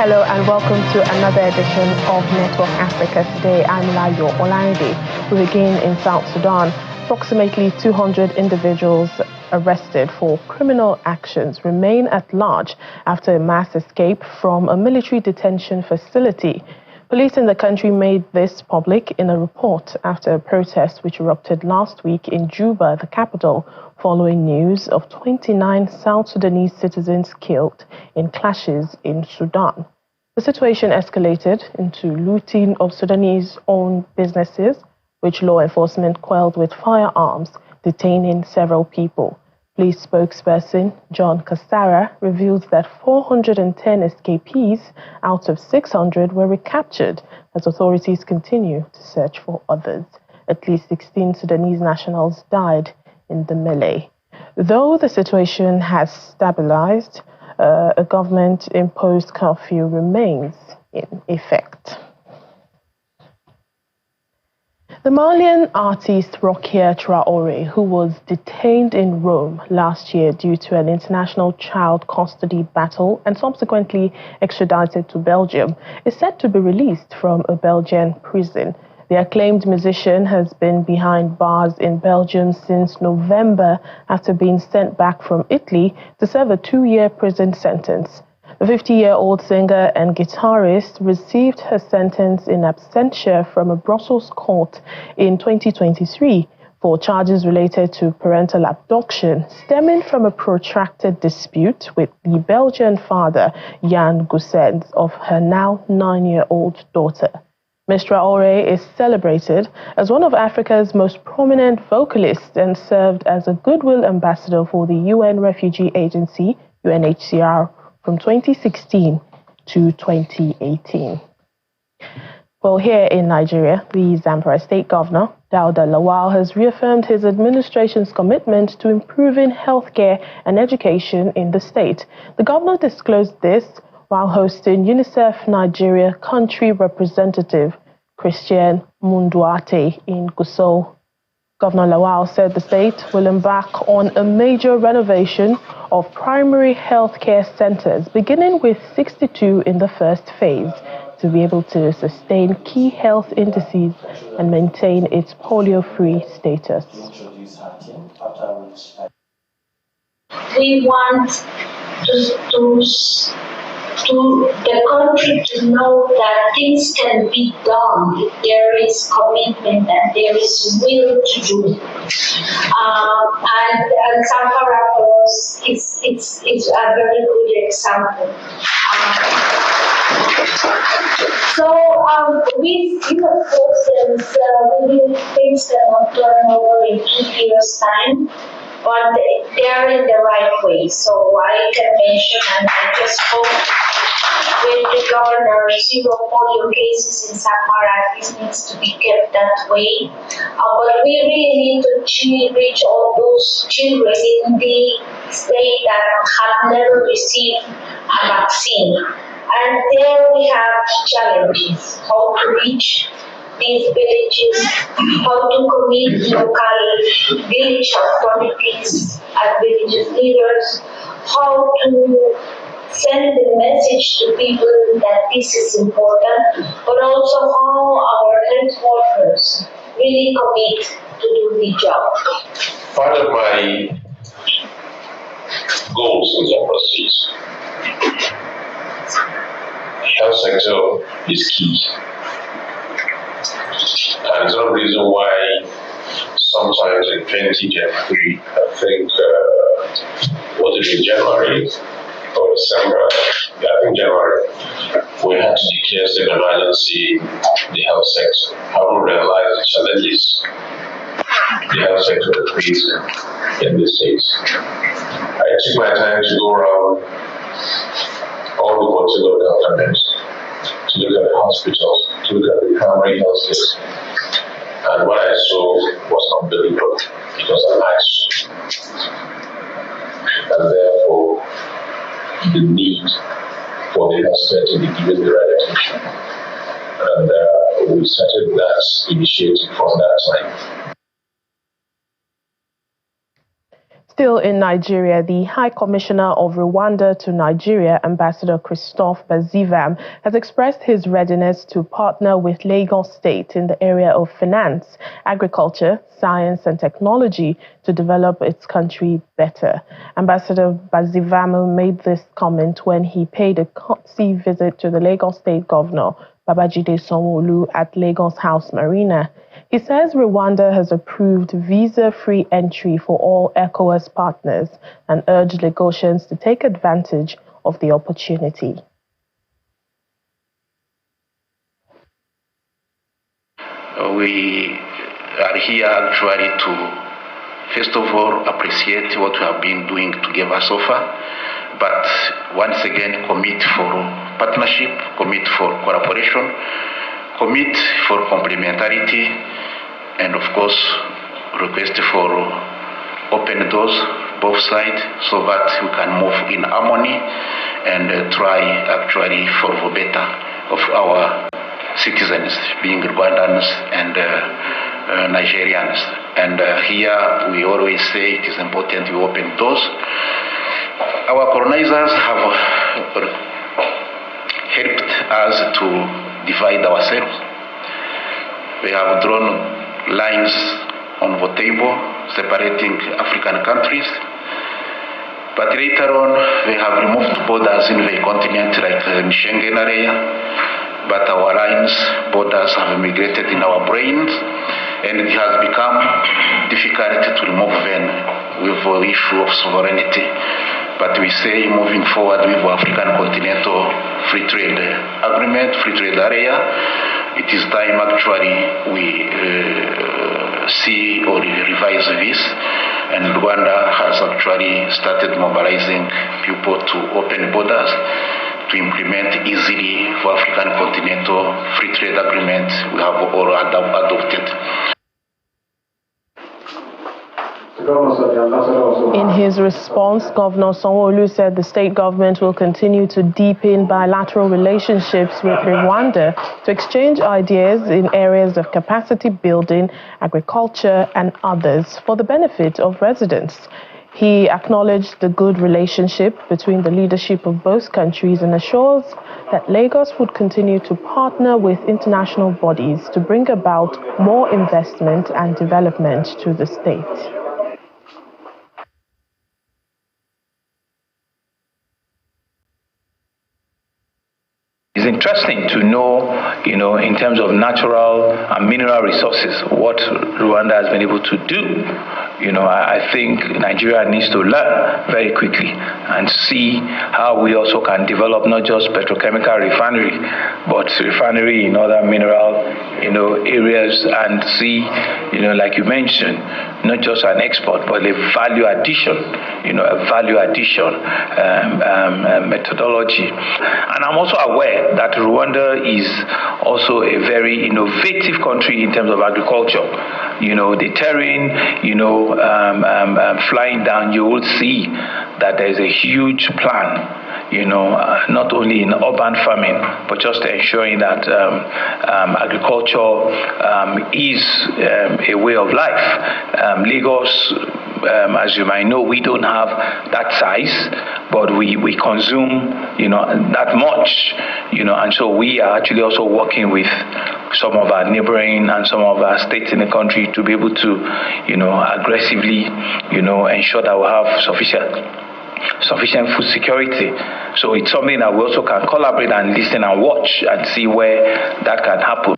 Hello and welcome to another edition of Network Africa. Today I'm Layo Olaide. We begin in South Sudan. Approximately 200 individuals arrested for criminal actions remain at large after a mass escape from a military detention facility. Police in the country made this public in a report after a protest which erupted last week in Juba, the capital, following news of 29 South Sudanese citizens killed in clashes in Sudan. The situation escalated into looting of Sudanese-owned businesses, which law enforcement quelled with firearms, detaining several people. Police spokesperson John Kasara revealed that 410 escapees out of 600 were recaptured as authorities continue to search for others. At least 16 Sudanese nationals died in the melee. Though the situation has stabilized, a government-imposed curfew remains in effect. The Malian artist Roky Tror, who was detained in Rome last year due to an international child custody battle and subsequently extradited to Belgium, is set to be released from a Belgian prison. The acclaimed musician has been behind bars in Belgium since November after being sent back from Italy to serve a 2-year prison sentence. The 50-year-old singer and guitarist received her sentence in absentia from a Brussels court in 2023 for charges related to parental abduction stemming from a protracted dispute with the Belgian father, Jan Goossens, of her now 9-year-old daughter. Ms. Traoré is celebrated as one of Africa's most prominent vocalists and served as a goodwill ambassador for the UN Refugee Agency, UNHCR, from 2016 to 2018. Well, here in Nigeria, the Zamfara State Governor, Dauda Lawal, has reaffirmed his administration's commitment to improving healthcare and education in the state. The governor disclosed this while hosting UNICEF Nigeria country representative Christian Munduate in Gusau. Governor Lawal said the state will embark on a major renovation of primary health care centers, beginning with 62 in the first phase, to be able to sustain key health indices and maintain its polio-free status. We want to the country to know that things can be done if there is commitment and there is will to do. And Zamfara for us is a very good example. We of course we will fix them up turnover in 2 years' time. But they are in the right way. So I can mention, and I just spoke with the governor, 0 polio cases in Zamfara. This needs to be kept that way. But we really need to reach all those children in the state that have never received a vaccine. And there we have challenges, how to reach these villages, how to commit local village authorities and village leaders, how to send the message to people that this is important, but also how our health workers really commit to do the job. Part of my goals in democracy, health sector is key. And there's no reason why sometimes in 2023, I think, was it in January or December? Yeah, I think January, we had to declare state of emergency in the health sector. Having realized the challenges the health sector is facing in the States. I took my time to go around all the particular governments, to look at the hospitals, to look at the primary health care. And what I saw was unbelievable. It was a match. And therefore, the need for the health care to be given the right attention. And we started that initiative from that time. Still in Nigeria, the High Commissioner of Rwanda to Nigeria, Ambassador Christophe Bazivam, has expressed his readiness to partner with Lagos State in the area of finance, agriculture, science and technology to develop its country better. Ambassador Bazivam made this comment when he paid a courtesy visit to the Lagos State Governor, Babajide Sanwo-Olu, at Lagos House Marina. He says Rwanda has approved visa-free entry for all ECOWAS partners and urged Lagosians to take advantage of the opportunity. We are here actually to, first of all, appreciate what we have been doing together so far, but once again commit for partnership, commit for cooperation, commit for complementarity, and of course request for open doors both sides so that we can move in harmony and try actually for the better of our citizens, being Rwandans and Nigerians. And here we always say it is important we open doors. Our colonizers have helped us to divide ourselves. We have drawn lines on the table separating African countries, but later on we have removed borders in the continent like the Schengen area, but our borders have migrated in our brains, and it has become difficult to remove them with the issue of sovereignty. But we say moving forward with the African Continental Free Trade Agreement, Free Trade Area, it is time actually we see or revise this, and Rwanda has actually started mobilizing people to open borders to implement easily for African Continental Free Trade Agreement we have all adopted. In his response, Governor Sanwo-Olu said the state government will continue to deepen bilateral relationships with Rwanda to exchange ideas in areas of capacity building, agriculture, and others for the benefit of residents. He acknowledged the good relationship between the leadership of both countries and assures that Lagos would continue to partner with international bodies to bring about more investment and development to the state. It's interesting to know, in terms of natural and mineral resources, what Rwanda has been able to do. I think Nigeria needs to learn very quickly and see how we also can develop not just petrochemical refinery, but refinery in other mineral, areas, and see, like you mentioned, not just an export, but a value addition, methodology. And I'm also aware that Rwanda is also a very innovative country in terms of agriculture. The terrain, flying down, you will see that there's a huge plan, not only in urban farming, but just ensuring that agriculture is a way of life. Lagos, as you might know, we don't have that size, but we consume, that much, and so we are actually also working with some of our neighboring and some of our states in the country to be able to, aggressively, ensure that we have sufficient food security. So it's something that we also can collaborate and listen and watch and see where that can happen.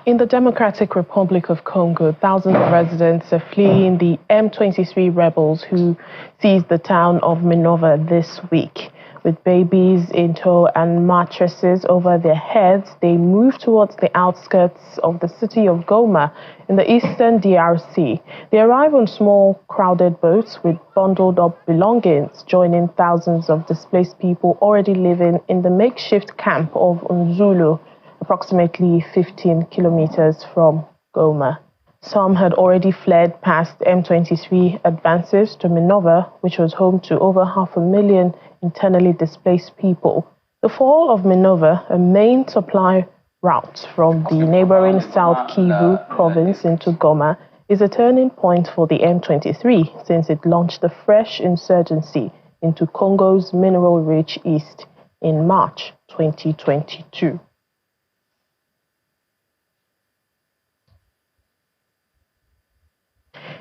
In the Democratic Republic of Congo, thousands of residents are fleeing the M23 rebels who seized the town of Minova this week. With babies in tow and mattresses over their heads, they move towards the outskirts of the city of Goma in the eastern DRC. They arrive on small, crowded boats with bundled up belongings, joining thousands of displaced people already living in the makeshift camp of Nzulu, approximately 15 kilometers from Goma. Some had already fled past M23 advances to Minova, which was home to over 500,000 internally displaced people. The fall of Minova, a main supply route from the neighboring South Kivu province into Goma, is a turning point for the M23 since it launched the fresh insurgency into Congo's mineral-rich east in March 2022.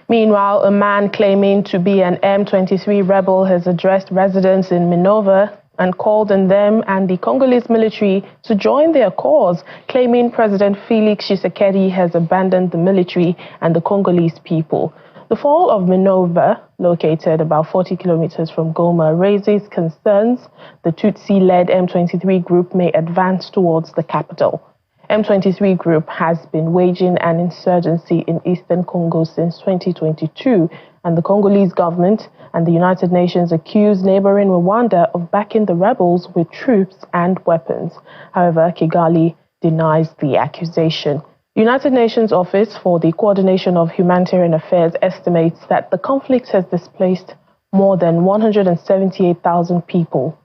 Meanwhile, a man claiming to be an M23 rebel has addressed residents in Minova and called on them and the Congolese military to join their cause, claiming President Felix Tshisekedi has abandoned the military and the Congolese people. The fall of Minova, located about 40 kilometers from Goma, raises concerns the Tutsi-led M23 group may advance towards the capital. M23 group has been waging an insurgency in eastern Congo since 2022, and the Congolese government and the United Nations accuse neighboring Rwanda of backing the rebels with troops and weapons. However, Kigali denies the accusation. The United Nations Office for the Coordination of Humanitarian Affairs estimates that the conflict has displaced more than 178,000 people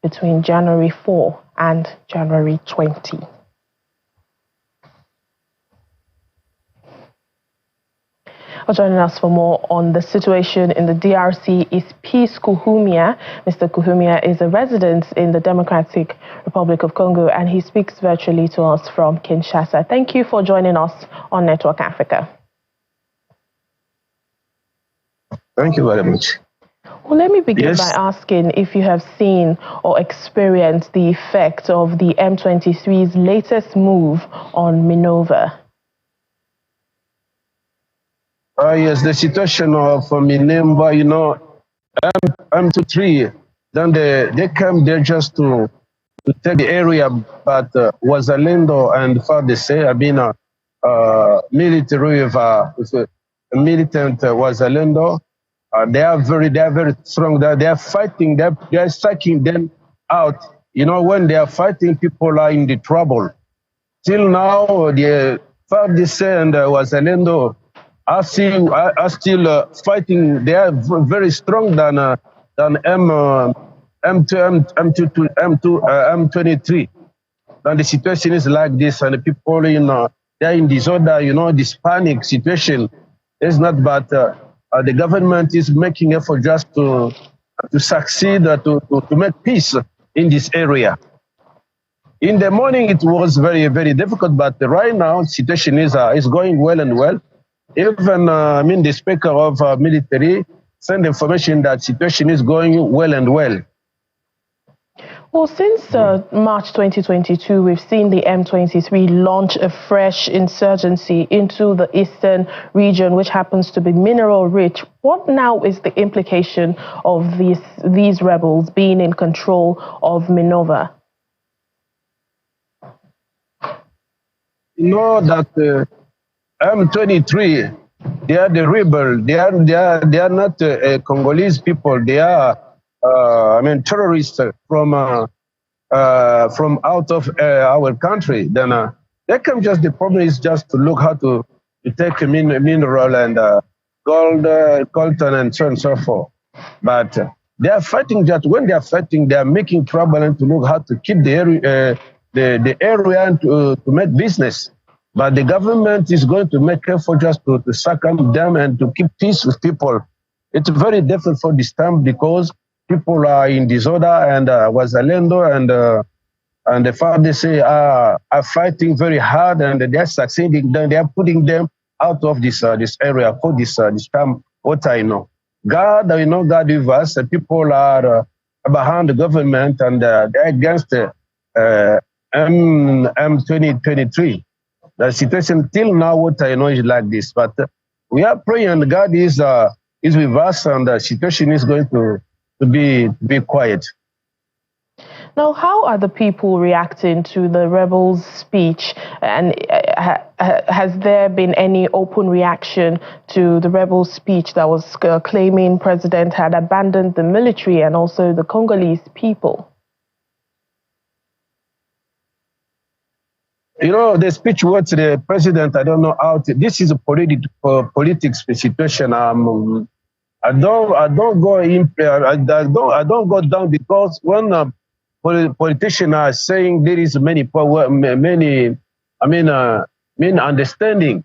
between January 4 and January 20. Joining us for more on the situation in the DRC is Peace Kuhumia. Mr. Kuhumia is a resident in the Democratic Republic of Congo, and he speaks virtually to us from Kinshasa. Thank you for joining us on Network Africa. Thank you very much. Well, let me begin by asking if you have seen or experienced the effect of the M23's latest move on Minova. Yes, the situation of Minova, M23, then they came there just to take the area, but Wazalendo and FARDC have been military with a militant Wazalendo. They are very strong. They are fighting. They are striking them out. When they are fighting, people are in the trouble. Till now, the FARDC and Wazalendo are still fighting. They are very strong than M23. And the situation is like this, and the people they are in disorder. This panic situation is not bad. The government is making effort just to succeed to make peace in this area. In the morning, it was very difficult, but right now, situation is going well and well. Even, the Speaker of military sent information that situation is going well and well. Well, since March 2022, we've seen the M23 launch a fresh insurgency into the eastern region, which happens to be mineral rich. What now is the implication of these rebels being in control of Minova? That M23, they are the rebel. They are not Congolese people. They are terrorists from out of our country. Then they come. Just the problem is just to look how to take a mineral and gold, coltan, and so on and so forth. But they are fighting. Just when they are fighting, they are making trouble and to look how to keep the area and to make business. But the government is going to make effort just to circumvent them and to keep peace with people. It's very difficult for this time because people are in disorder, and Wazalendo and the FARDC are fighting very hard, and they are succeeding. They are putting them out of this area for this time. What I know, God with us. People are behind the government, and they're against M2023. The situation till now, what I know is like this, but we are praying God is with us, and the situation is going to be quiet. Now, how are the people reacting to the rebels' speech, and has there been any open reaction to the rebels' speech that was claiming President had abandoned the military and also the Congolese people? The speech was the president. I don't know how this is a politics situation. I don't go down because when politicians are saying there is many understanding,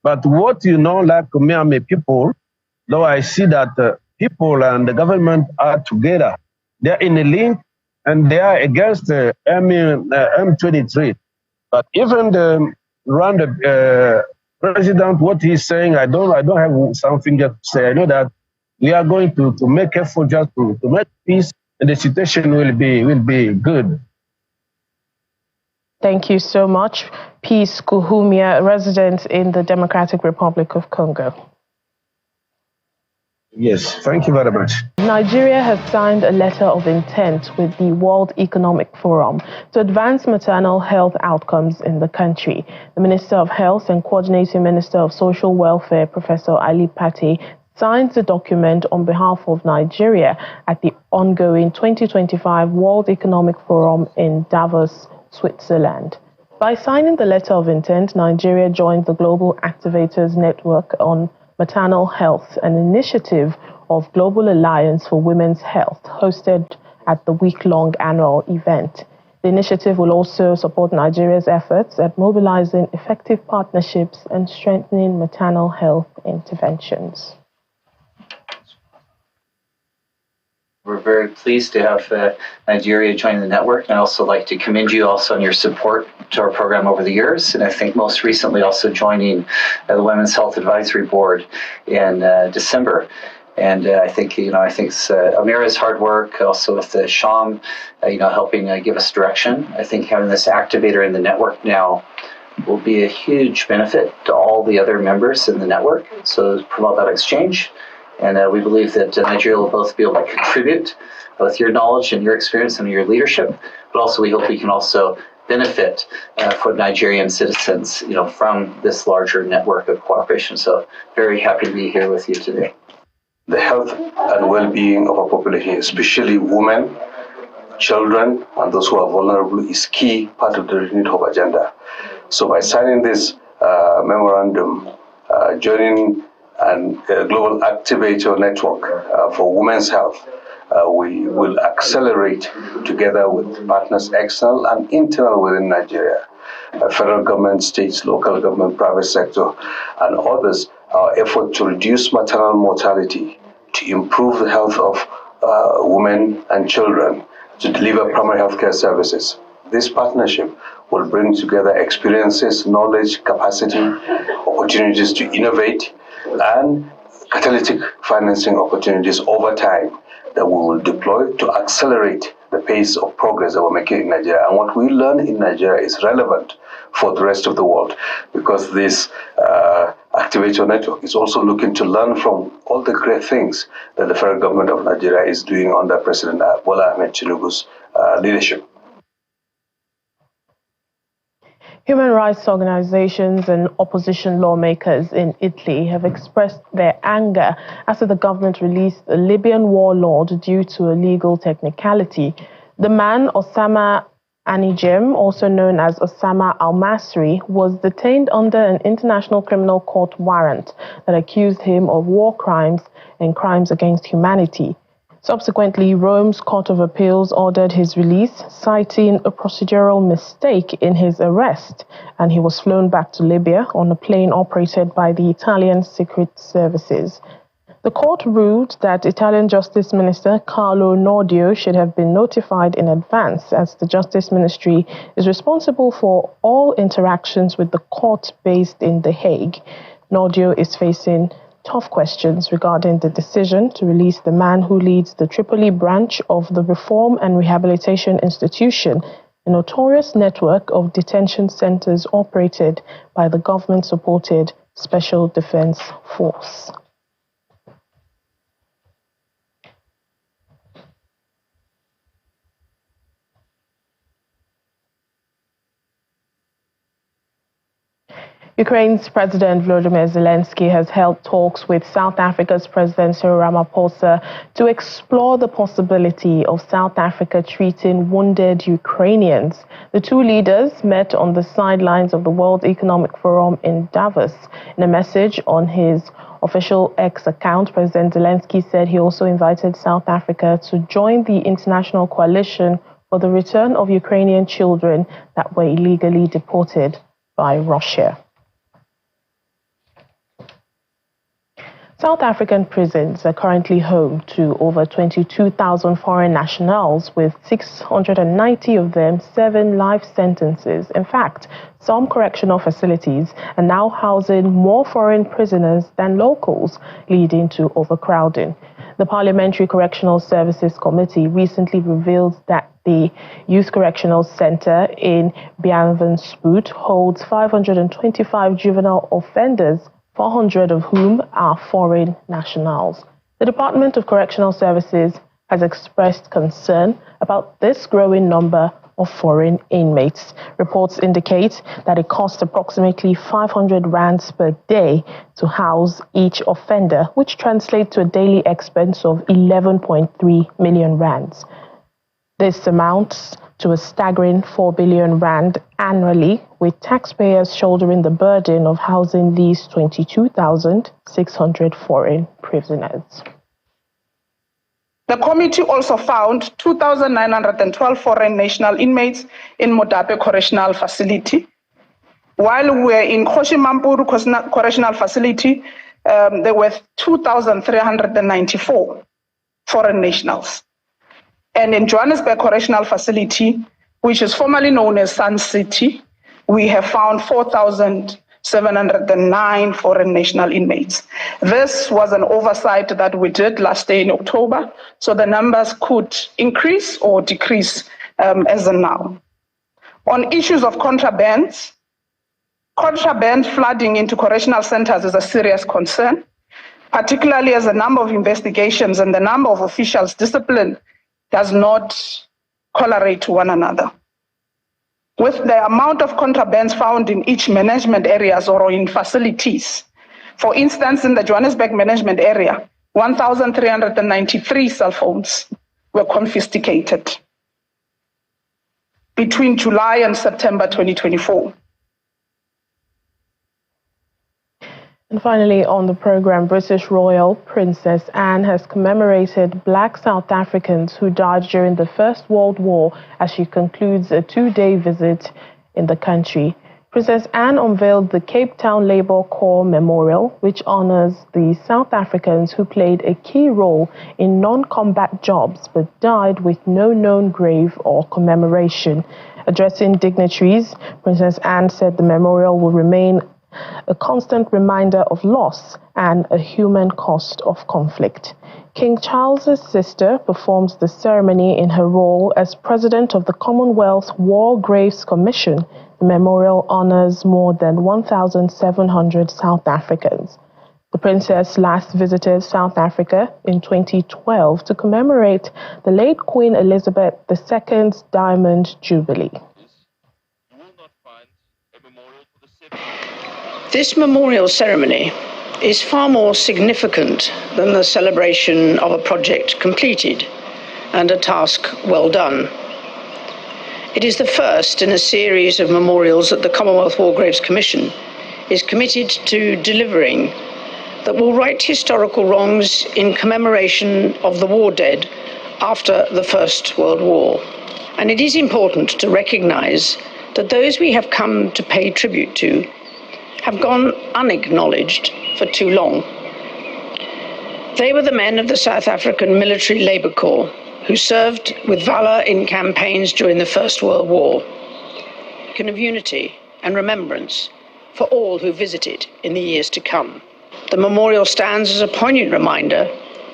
But what like Miami people, though I see that people and the government are together. They're in a link and they are against M23. But even the Rwanda president, what he's saying, I don't have something just to say. I know that we are going to make effort just to make peace, and the situation will be good. Thank you so much. Peace Kuhumia, resident in the Democratic Republic of Congo. Yes, thank you very much. Nigeria has signed a letter of intent with the World Economic Forum to advance maternal health outcomes in the country. The Minister of Health and Coordinating Minister of Social Welfare, Professor Ali Pate, signed the document on behalf of Nigeria at the ongoing 2025 World Economic Forum in Davos, Switzerland. By signing the letter of intent, Nigeria joined the Global Activators Network on Maternal Health, an initiative of Global Alliance for Women's Health, hosted at the week-long annual event. The initiative will also support Nigeria's efforts at mobilizing effective partnerships and strengthening maternal health interventions. We're very pleased to have Nigeria join the network, and I'd also like to commend you also on your support to our program over the years, and I think most recently also joining the Women's Health Advisory Board in December. And I think Amira's hard work, also with Sham, helping give us direction. I think having this activator in the network now will be a huge benefit to all the other members in the network. So promote that exchange. And we believe that Nigeria will both be able to contribute with your knowledge and your experience and your leadership, but also we hope we can also benefit for Nigerian citizens, from this larger network of cooperation. So very happy to be here with you today. The health and well-being of our population, especially women, children, and those who are vulnerable, is key part of the Renewed Hope agenda. So by signing this memorandum, joining and Global Activator Network for Women's Health, we will accelerate together with partners external and internal within Nigeria, federal government, states, local government, private sector, and others, our effort to reduce maternal mortality, to improve the health of women and children, to deliver primary healthcare services. This partnership will bring together experiences, knowledge, capacity, opportunities to innovate, and catalytic financing opportunities over time that we will deploy to accelerate the pace of progress that we're making in Nigeria. And what we learn in Nigeria is relevant for the rest of the world, because this Activator Network is also looking to learn from all the great things that the federal government of Nigeria is doing under President Bola Ahmed Tinubu's leadership. Human rights organizations and opposition lawmakers in Italy have expressed their anger after the government released a Libyan warlord due to a legal technicality. The man, Osama Anigem, also known as Osama al-Masri, was detained under an International Criminal Court warrant that accused him of war crimes and crimes against humanity. Subsequently, Rome's Court of Appeals ordered his release, citing a procedural mistake in his arrest, and he was flown back to Libya on a plane operated by the Italian Secret Services. The court ruled that Italian Justice Minister Carlo Nordio should have been notified in advance, as the Justice Ministry is responsible for all interactions with the court based in The Hague. Nordio is facing tough questions regarding the decision to release the man who leads the Tripoli branch of the Reform and Rehabilitation Institution, a notorious network of detention centers operated by the government-supported Special Defense Force. Ukraine's President Volodymyr Zelensky has held talks with South Africa's President Cyril Ramaphosa to explore the possibility of South Africa treating wounded Ukrainians. The two leaders met on the sidelines of the World Economic Forum in Davos. In a message on his official X account, President Zelensky said he also invited South Africa to join the international coalition for the return of Ukrainian children that were illegally deported by Russia. South African prisons are currently home to over 22,000 foreign nationals, with 690 of them serving life sentences. In fact, some correctional facilities are now housing more foreign prisoners than locals, leading to overcrowding. The Parliamentary Correctional Services Committee recently revealed that the Youth Correctional Center in Beavensput holds 525 juvenile offenders, 400 of whom are foreign nationals. The Department of Correctional Services has expressed concern about this growing number of foreign inmates. Reports indicate that it costs approximately 500 rands per day to house each offender, which translates to a daily expense of 11.3 million rands. This amounts to a staggering 4 billion rand annually, with taxpayers shouldering the burden of housing these 22,600 foreign prisoners. The committee also found 2,912 foreign national inmates in Modape Correctional Facility. While we were in Koshimampuru Correctional Facility, there were 2,394 foreign nationals. And in Johannesburg Correctional Facility, which is formerly known as Sun City, we have found 4,709 foreign national inmates. This was an oversight that we did last year in October, so the numbers could increase or decrease as of now. On issues of contraband flooding into correctional centers is a serious concern, particularly as the number of investigations and the number of officials disciplined does not correlate to one another. With the amount of contrabands found in each management areas or in facilities, for instance, in the Johannesburg management area, 1,393 cell phones were confiscated between July and September 2024. And finally, on the program, British Royal Princess Anne has commemorated Black South Africans who died during the First World War as she concludes a 2-day visit in the country. Princess Anne unveiled the Cape Town Labour Corps Memorial, which honors the South Africans who played a key role in non-combat jobs but died with no known grave or commemoration. Addressing dignitaries, Princess Anne said the memorial will remain a constant reminder of loss and a human cost of conflict. King Charles's sister performs the ceremony in her role as president of the Commonwealth War Graves Commission. The memorial honors more than 1,700 South Africans. The princess last visited South Africa in 2012 to commemorate the late Queen Elizabeth II's Diamond Jubilee. This memorial ceremony is far more significant than the celebration of a project completed and a task well done. It is the first in a series of memorials that the Commonwealth War Graves Commission is committed to delivering that will right historical wrongs in commemoration of the war dead after the First World War. And it is important to recognise that those we have come to pay tribute to have gone unacknowledged for too long. They were the men of the South African Military Labour Corps who served with valour in campaigns during the First World War. A beacon of unity and remembrance for all who visit it in the years to come. The memorial stands as a poignant reminder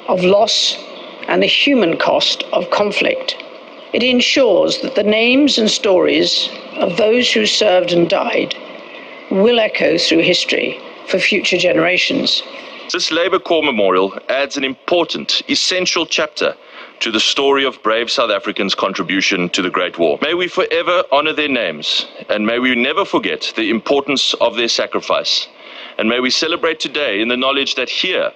of loss and the human cost of conflict. It ensures that the names and stories of those who served and died will echo through history for future generations. This Labour Corps Memorial adds an important, essential chapter to the story of brave South Africans' contribution to the Great War. May we forever honour their names, and may we never forget the importance of their sacrifice. And may we celebrate today in the knowledge that here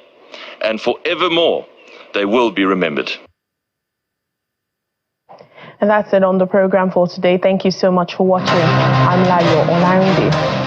and forevermore they will be remembered. And that's it on the program for today. Thank you so much for watching. I'm Layo Olarinde.